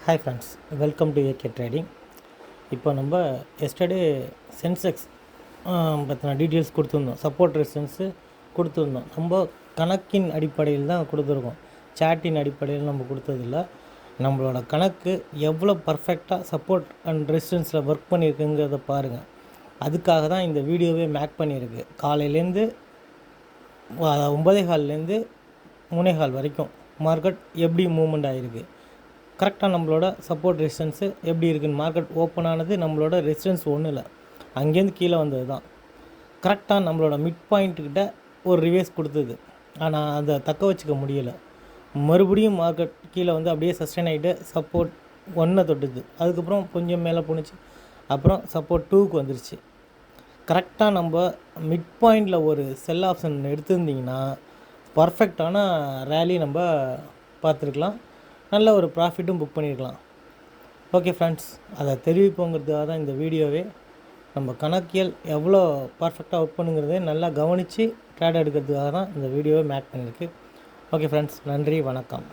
Hi friends, welcome to AK trading. இப்போ நம்ம yesterday Sensex பற்றின டீட்டெயில்ஸ் கொடுத்துருந்தோம். சப்போர்ட் ரெசிஸ்டன்ஸு கொடுத்துருந்தோம். நம்ம கணக்கின் அடிப்படையில் தான் கொடுத்துருக்கோம், சாட்டின் அடிப்படையில் நம்ம கொடுத்ததில்ல. நம்மளோட கணக்கு எவ்வளோ பர்ஃபெக்டாக சப்போர்ட் அண்ட் ரெசிஸ்டன்ஸில் ஒர்க் பண்ணியிருக்குங்கிறத பாருங்கள். அதுக்காக தான் இந்த வீடியோவே மேக் பண்ணியிருக்கு. காலையிலேருந்து 9:15லேருந்து 3:15 வரைக்கும் மார்க்கெட் எப்படி மூவ்மெண்ட் ஆகிருக்கு, கரெக்டாக நம்மளோட சப்போர்ட் ரெசிஸ்டன்ஸு எப்படி இருக்குன்னு. மார்க்கெட் ஓப்பன் ஆனது நம்மளோட ரெசிஸ்டன்ஸ் ஒன்றும் இல்லை, அங்கேருந்து கீழே வந்தது தான். கரெக்டாக நம்மளோட மிட் பாயிண்ட்டுக்கிட்ட ஒரு ரிவேஸ் கொடுத்தது, ஆனால் அதை தக்க வச்சுக்க முடியலை. மறுபடியும் மார்க்கெட் கீழே வந்து அப்படியே சஸ்டெயின் ஆகிட்டு சப்போர்ட் 1 தொட்டுது. அதுக்கப்புறம் கொஞ்சம் மேலே போணுச்சு, அப்புறம் சப்போர்ட் 2க்கு வந்துருச்சு. கரெக்டாக நம்ம மிட் பாயிண்டில் ஒரு செல் ஆப்ஷன் எடுத்திருந்திங்கன்னா பர்ஃபெக்டான ரேலி நம்ம பார்த்துருக்கலாம், நல்ல ஒரு ப்ராஃபிட்டும் புக் பண்ணியிருக்கலாம். ஓகே ஃப்ரெண்ட்ஸ், அதை தெரிவிப்போங்கிறதுக்காக தான் இந்த வீடியோவே. நம்ம கணக்கியல் எவ்வளோ பர்ஃபெக்டாக ஒர்க் பண்ணுங்கிறதே நல்லா கவனித்து ட்ரேட் எடுக்கிறதுக்காக தான் இந்த வீடியோவை மேக் பண்ணியிருக்கு. ஓகே ஃப்ரெண்ட்ஸ், நன்றி, வணக்கம்.